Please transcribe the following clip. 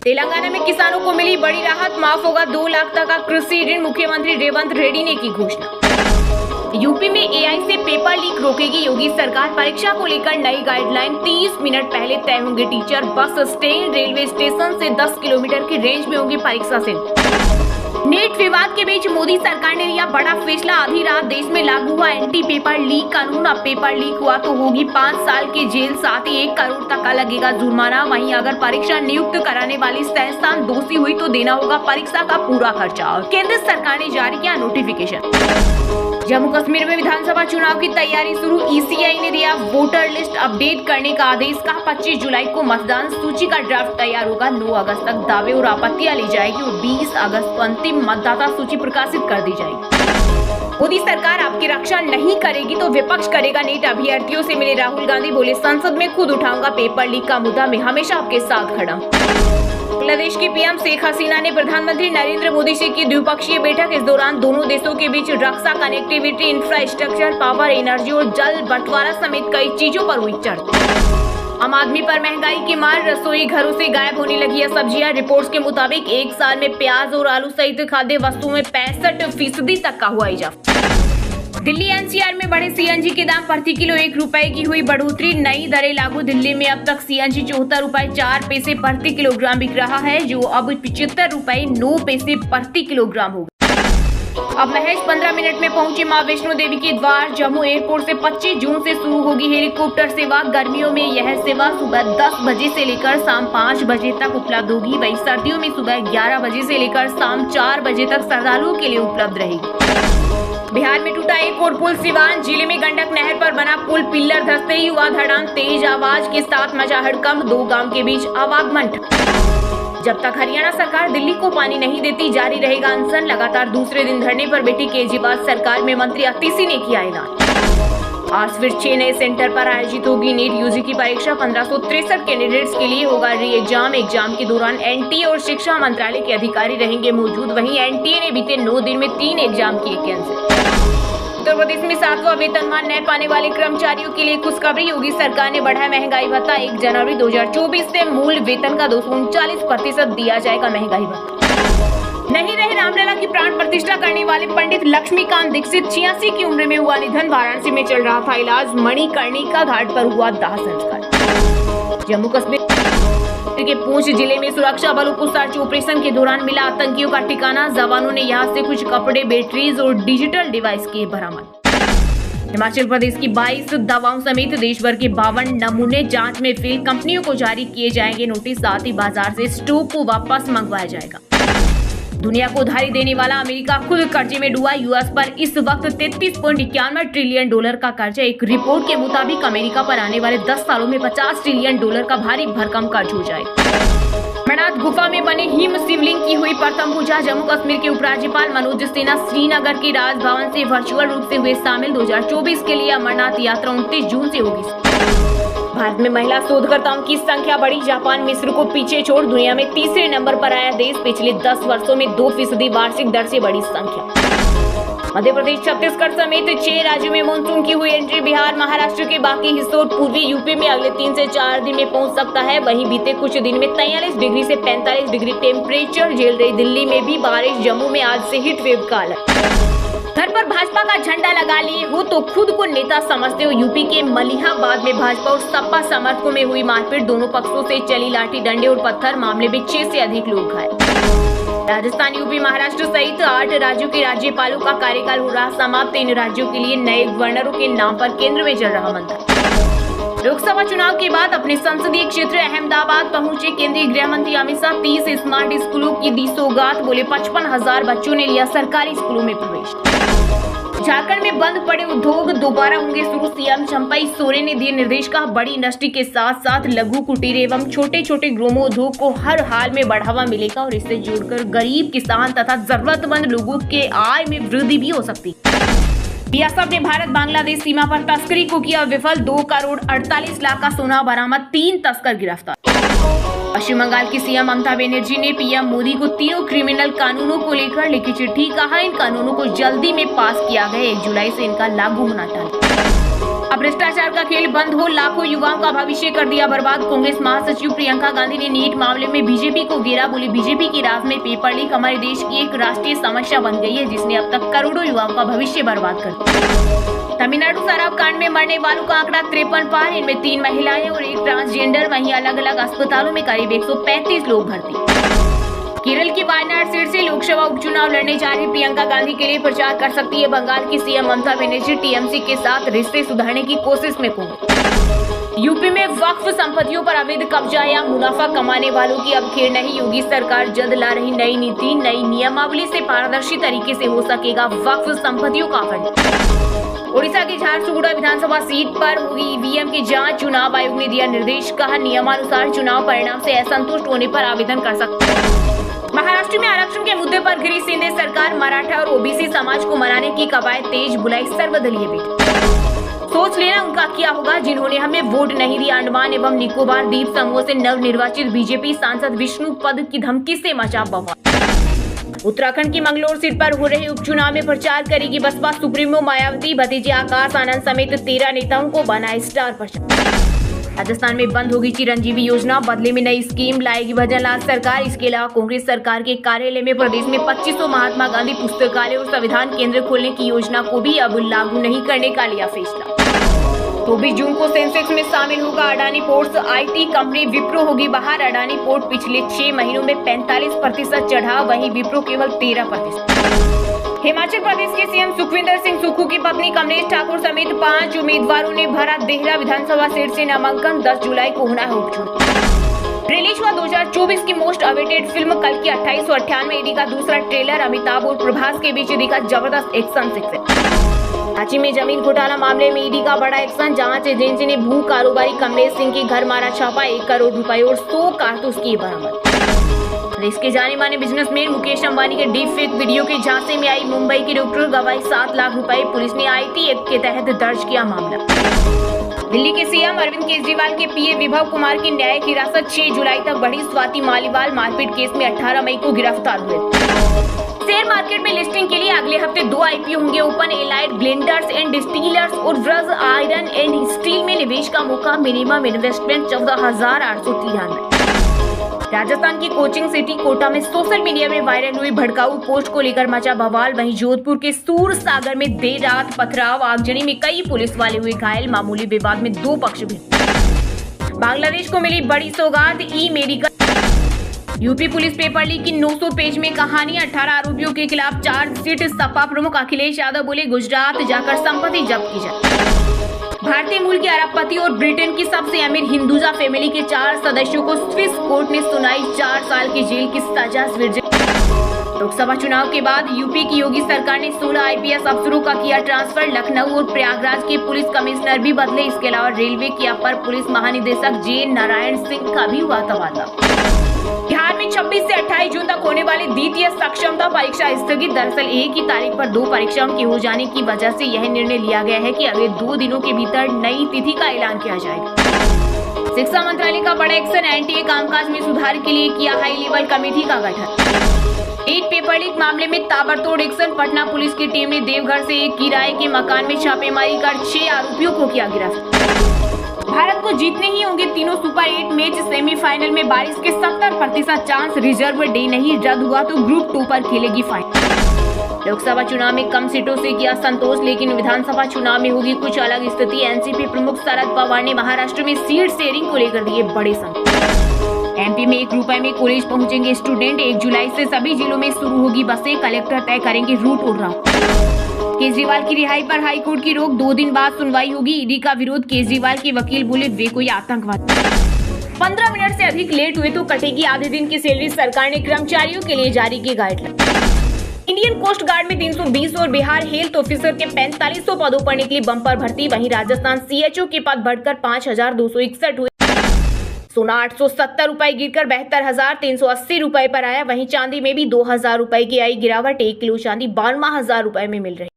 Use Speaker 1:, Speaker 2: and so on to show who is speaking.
Speaker 1: तेलंगाना में किसानों को मिली बड़ी राहत, माफ होगा 2 लाख तक का कृषि ऋण। मुख्यमंत्री रेवंत रेड्डी ने की घोषणा। यूपी में एआई से पेपर लीक रोकेगी योगी सरकार। परीक्षा को लेकर नई गाइडलाइन, 30 मिनट पहले तय होंगे teacher. Bus stand, railway station से 10 किलोमीटर की रेंज में होगी परीक्षा सेंटर। नीट विवाद के बीच मोदी सरकार ने लिया बड़ा फैसला। आधी रात देश में लागू हुआ एंटी पेपर लीक कानून। अब पेपर लीक हुआ तो होगी 5 साल की जेल, साथ ही 1 करोड़ तक का लगेगा जुर्माना। वहीं अगर परीक्षा नियुक्त कराने वाली संस्थान दोषी हुई तो देना होगा परीक्षा का पूरा खर्चा। और केंद्र सरकार ने जारी किया नोटिफिकेशन। जम्मू कश्मीर में विधानसभा चुनाव की तैयारी शुरू। ईसीआई ने दिया वोटर लिस्ट अपडेट करने का आदेश। कहा 25 जुलाई को मतदान सूची का ड्राफ्ट तैयार होगा। 9 अगस्त तक दावे और आपत्तियां ली जाएगी और 20 अगस्त को अंतिम मतदाता सूची प्रकाशित कर दी जाएगी। मोदी सरकार आपकी रक्षा नहीं करेगी तो विपक्ष करेगा। नीट अभ्यर्थियों से मिले राहुल गांधी, बोले संसद में खुद उठाऊंगा पेपर लीक का मुद्दा, मैं हमेशा आपके साथ खड़ा। बांग्लादेश की पीएम शेख हसीना ने प्रधानमंत्री नरेंद्र मोदी से की द्विपक्षीय बैठक। इस दौरान दोनों देशों के बीच रक्षा, कनेक्टिविटी, इंफ्रास्ट्रक्चर, पावर, एनर्जी और जल बंटवारा समेत कई चीजों पर हुई चर्चा। आम आदमी पर महंगाई की मार, रसोई घरों से गायब होने लगी है सब्जियां। रिपोर्ट्स के मुताबिक 1 साल में प्याज और आलू सहित खाद्य वस्तुओं में 65% तक का हुआ इजाफा। दिल्ली एनसीआर में बढ़े सीएनजी के दाम, प्रति किलो 1 रुपए की हुई बढ़ोतरी। नई दरें लागू। दिल्ली में अब तक सीएनजी 74 रुपए 4 पैसे प्रति किलोग्राम बिक रहा है, जो अब 75 रुपए 9 पैसे प्रति किलोग्राम होगा। अब महज 15 मिनट में पहुंची मां वैष्णो देवी के द्वार। जम्मू एयरपोर्ट से 25 जून से शुरू होगी हेलीकॉप्टर सेवा। गर्मियों में यह सेवा सुबह 10 बजे से लेकर शाम 5 बजे तक उपलब्ध होगी। वहीं सर्दियों में सुबह 11 बजे से लेकर शाम 4 बजे तक श्रद्धालुओं के लिए उपलब्ध रहेगी। बिहार में टूटा एक और पुल। सिवान जिले में गंडक नहर पर बना पुल पिल्लर धंसते ही हुआ धड़ाम। तेज आवाज के साथ मचा हड़कंप, 2 गांव के बीच आवागमन। जब तक हरियाणा सरकार दिल्ली को पानी नहीं देती, जारी रहेगा अनशन। लगातार दूसरे दिन धरने पर बैठी केजरीवाल सरकार में मंत्री अतिशी ने किया ऐलान। आज फिर 6 नए सेंटर पर आयोजित होगी नीट यूजी की परीक्षा। 1563 कैंडिडेट्स के लिए होगा री एग्जाम। एग्जाम के दौरान एनटीए और शिक्षा मंत्रालय के अधिकारी रहेंगे मौजूद। वहीं एनटीए ने बीते 9 दिन में 3 एग्जाम किए कैंसिल। उत्तर प्रदेश में 7वां वेतनमान न पाने वाले कर्मचारियों के लिए खुशखबरी। योगी सरकार ने बढ़ाया महंगाई भत्ता। 1 जनवरी 2024 से मूल वेतन का 239% दिया जाएगा महंगाई भत्ता। नहीं रहे रामलला की प्राण प्रतिष्ठा करने वाले पंडित लक्ष्मीकांत दीक्षित, 86 की उम्र में हुआ निधन। वाराणसी में चल रहा था इलाज। मणिकर्णिका घाट पर हुआ दाह संस्कार। जम्मू कश्मीर के पूंछ जिले में सुरक्षा बलों को सर्च ऑपरेशन के दौरान मिला आतंकियों का ठिकाना। जवानों ने यहां से कुछ कपड़े, बैटरीज और डिजिटल डिवाइस किए बरामद। हिमाचल प्रदेश की 22 दवाओं समेत देश भर के 52 नमूने जांच में फेल। कंपनियों को जारी किए जाएंगे नोटिस। साथ ही बाजार से स्टॉक को वापस मंगवाया जाएगा। दुनिया को उधारी देने वाला अमेरिका खुद कर्जे में डूबा। यूएस पर इस वक्त $33.91 ट्रिलियन का कर्जा। एक रिपोर्ट के मुताबिक अमेरिका पर आने वाले 10 सालों में $50 ट्रिलियन का भारी भरकम कर्ज हो जाएगा। अमरनाथ गुफा में बने हिम शिवलिंग की हुई प्रथम पूजा। जम्मू कश्मीर के उपराज्यपाल मनोज सिन्हा श्रीनगर के राजभवन से वर्चुअल रूप से हुए शामिल। 2024 के लिए अमरनाथ यात्रा 29 जून से होगी। भारत में महिला शोधकर्ताओं की संख्या बढ़ी। जापान मिस्र को पीछे छोड़ दुनिया में तीसरे नंबर पर आया देश। पिछले 10 वर्षों में 2% वार्षिक दर से बढ़ी संख्या। मध्य प्रदेश, छत्तीसगढ़ समेत 6 राज्यों में मानसून की हुई एंट्री। बिहार, महाराष्ट्र के बाकी हिस्सों और पूर्वी यूपी में अगले 3 से 4 दिन में पहुंच सकता है। वहीं बीते कुछ दिन में 43 डिग्री से 45 डिग्री टेम्परेचर झेल रही दिल्ली में भी बारिश। जम्मू में आज से हीट वेव का अलर्ट। घर पर भाजपा का झंडा लगा लिए हो तो खुद को नेता समझते हो। यूपी के मलिहाबाद में भाजपा और सपा समर्थकों में हुई मारपीट। दोनों पक्षों से चली लाठी, डंडे और पत्थर। मामले में 6 से अधिक लोग घायल। राजस्थान, यूपी, महाराष्ट्र सहित 8 राज्यों के राज्यपालों का कार्यकाल हो रहा समाप्त। इन राज्यों के लिए नए गवर्नरों के नाम पर केंद्र में चल रहा मंथन। लोकसभा चुनाव के बाद अपने संसदीय क्षेत्र अहमदाबाद पहुंचे केंद्रीय गृह मंत्री अमित शाह। 30 स्मार्ट स्कूलों की दी सौगात। बोले 55,000 बच्चों ने लिया सरकारी स्कूलों में प्रवेश। झारखंड में बंद पड़े उद्योग दोबारा होंगे शुरू। सीएम चंपई सोरेन ने दिए निर्देश। का बड़ी इंडस्ट्री के साथ साथ लघु, कुटीर एवं छोटे छोटे ग्रामोद्योग को हर हाल में बढ़ावा मिलेगा और इससे जोड़कर गरीब, किसान तथा जरूरतमंद लोगों के आय में वृद्धि भी हो सकती है। बीएसएफ ने भारत बांग्लादेश सीमा पर तस्करी को किया विफल। 2 करोड़ 48 लाख का सोना बरामद। 3 तस्कर गिरफ्तार। पश्चिम बंगाल की सीएम ममता बनर्जी ने पीएम मोदी को तीनों क्रिमिनल कानूनों को लेकर लिखी चिट्ठी। कहा इन कानूनों को जल्दी में पास किया गया। 1 जुलाई से इनका लागू होना चाहिए। अब भ्रष्टाचार का खेल बंद हो, लाखों युवाओं का भविष्य कर दिया बर्बाद। कांग्रेस महासचिव प्रियंका गांधी ने नीट मामले में बीजेपी को घेरा। बोली, बीजेपी की राज में पेपर लीक हमारे देश की एक राष्ट्रीय समस्या बन गई है, जिसने अब तक करोड़ों युवाओं का भविष्य बर्बाद कर दिया। तमिलनाडु शराब कांड में मरने वालों का आंकड़ा 53 पार, इनमें 3 महिलाएं और 1 ट्रांसजेंडर। वहीं अलग अलग अस्पतालों में करीब 135 लोग भर्ती। केरल की वायनाड सीट से लोकसभा उपचुनाव लड़ने जा रही प्रियंका गांधी के लिए प्रचार कर सकती है बंगाल की सीएम ममता बनर्जी। टीएमसी के साथ रिश्ते सुधारने की कोशिश में होंगे। यूपी में वक्फ संपत्तियों पर अवैध कब्जा या मुनाफा कमाने वालों की अब खेर नहीं। योगी सरकार जल्द ला रही नई नीति, नई नियमावली से पारदर्शी तरीके से हो सकेगा वक्फ संपत्तियों का आवंटन। ओडिशा की झारसुगुड़ा विधानसभा सीट पर होगी ईवीएम की जांच। चुनाव आयोग ने दिया निर्देश, कहा नियमानुसार चुनाव परिणाम से असंतुष्ट होने पर आवेदन कर सकते हैं। महाराष्ट्र में आरक्षण के मुद्दे पर घिरी शिंदे सरकार। मराठा और ओबीसी समाज को मनाने की कवायद तेज, बुलाई सर्वदलीय बैठक। सोच लेना उनका क्या होगा जिन्होंने हमें वोट नहीं दिया। अंडमान एवं निकोबार द्वीप समूह से नवनिर्वाचित बीजेपी सांसद विष्णु पद की धमकी से मचा बवाल। उत्तराखंड की मंगलोर सीट पर हो रहे उपचुनाव में प्रचार करेगी बसपा सुप्रीमो मायावती। भतीजे आकाश आनंद समेत 13 नेताओं को बनाए स्टार प्रचारक। राजस्थान में बंद होगी चिरंजीवी योजना, बदले में नई स्कीम लाएगी भजनलाल सरकार। इसके अलावा कांग्रेस सरकार के कार्यालय में प्रदेश में 2500 महात्मा गांधी पुस्तकालय और संविधान केंद्र खोलने की योजना को भी अब लागू नहीं करने का लिया फैसला। 24 जून को सेंसेक्स में शामिल होगा Adani ports. IT company Wipro होगी बाहर। अडानी पोर्ट पिछले 6 महीनों में 45% चढ़ा, वहीं विप्रो केवल 13%। हिमाचल प्रदेश के सीएम सुखविंदर सिंह सुक्खू की पत्नी कमलेश ठाकुर समेत 5 उम्मीदवारों ने भरा देहरा विधानसभा सीट से नामांकन। 10 जुलाई को होना है उपचुनाव। रिलीज हुआ 2024 की मोस्ट अवेटेड फिल्म कल की 2898 ईडी का दूसरा ट्रेलर। अमिताभ और प्रभास के बीच दिखा जबरदस्त एक्शन सीक्वेंस। रांची में जमीन घोटाला मामले में ईडी का बड़ा एक्शन। जांच एजेंसी ने भू कारोबारी कमलेश सिंह के घर मारा छापा। 1 करोड़ रुपए और 100 कारतूस की बरामद। देश के जाने माने बिजनेसमैन मुकेश अंबानी के डीप फेक वीडियो के झांसे में आई मुंबई की डॉक्टर, गवाही 7 लाख रुपए। पुलिस ने आईटी एक्ट के तहत दर्ज किया मामला। दिल्ली के सीएम अरविंद केजरीवाल के पीए विभव कुमार की न्यायिक हिरासत 6 जुलाई तक बढ़ी। स्वाति मालीवाल मारपीट केस में 18 मई को गिरफ्तार हुए। शेयर मार्केट में लिस्टिंग के लिए अगले हफ्ते 2 आईपीओ होंगे open. Allied blenders and distillers और व्रज आयरन एंड स्टील में निवेश का मौका। Minimum investment 14,893। राजस्थान की कोचिंग सिटी कोटा में सोशल मीडिया में वायरल हुई भड़काऊ पोस्ट को लेकर मचा बवाल। वहीं जोधपुर के सूर सागर में देर रात पथराव, आगजनी में कई पुलिस वाले हुए घायल। मामूली विवाद में 2 पक्ष भिड़। बांग्लादेश को मिली बड़ी सौगात, E medical. UP police paper leak की 900 पेज में कहानी। 18 आरोपियों के खिलाफ चार्जशीट। सपा प्रमुख अखिलेश यादव बोले, गुजरात जाकर संपत्ति जब्त की जाए। भारतीय मूल के अरबपति और ब्रिटेन की सबसे अमीर हिंदुजा फैमिली के 4 सदस्यों को स्विस कोर्ट ने सुनाई 4 साल की जेल की सजा। लोकसभा चुनाव के बाद यूपी की योगी सरकार ने 16 आईपीएस अफसरों का किया ट्रांसफर। लखनऊ और प्रयागराज के पुलिस कमिश्नर भी बदले। इसके अलावा रेलवे के अपर पुलिस महानिदेशक जे नारायण सिंह का भी हुआ तबादला। बिहार में 26 से 28 जून तक होने वाली द्वितीय सक्षमता परीक्षा स्थगित। दरअसल एक ही तारीख पर 2 परीक्षाओं के हो जाने की वजह से यह निर्णय लिया गया है कि अगले 2 दिनों के भीतर नई तिथि का ऐलान किया जाएगा। शिक्षा मंत्रालय का बड़ा एक्शन। एनटीए कामकाज में सुधार के लिए किया हाई लेवल कमेटी का गठन। नीट पेपर लीक मामले में ताबड़तोड़ एक्शन। पटना पुलिस की टीम ने देवघर से एक किराए के मकान में छापेमारी कर 6 आरोपियों को किया गिरफ्तार। भारत को जीतने ही होंगे तीनों सुपर 8 मैच। सेमीफाइनल में बारिश के 70% चांस। रिजर्व डे नहीं रद्द हुआ तो ग्रुप 2 पर खेलेगी फाइनल। लोकसभा चुनाव में कम सीटों से किया संतोष, लेकिन विधानसभा चुनाव में होगी कुछ अलग स्थिति। एनसीपी प्रमुख शरद पवार ने महाराष्ट्र में सीट शेयरिंग को लेकर दिए बड़े संकेत। एमपी में 1 रुपए में कॉलेज पहुंचेंगे स्टूडेंट। 1 जुलाई से सभी जिलों में शुरू होगी बसें। कलेक्टर तय करेंगे रूट और राउट। केजरीवाल की रिहाई पर हाईकोर्ट की रोक। 2 दिन बाद सुनवाई होगी। ईडी का विरोध। केजरीवाल के वकील बोले, वे कोई आतंकवादी। 15 मिनट से अधिक लेट हुए तो कटेगी आधे दिन की सैलरी। सरकार ने कर्मचारियों के लिए जारी की गाइडलाइन। इंडियन कोस्ट गार्ड में 320 और बिहार हेल्थ ऑफिसर के 4500 पदों पर निकली बम्पर भर्ती। वहीं राजस्थान सीएचओ के पद बढ़कर 5261 हुए। सोना 870 रुपए गिरकर 72,380 रुपए पर आया। वहीं चांदी में भी 2000 रुपए की आई गिरावट। 1 किलो चांदी 52,000 रुपए में मिल रही।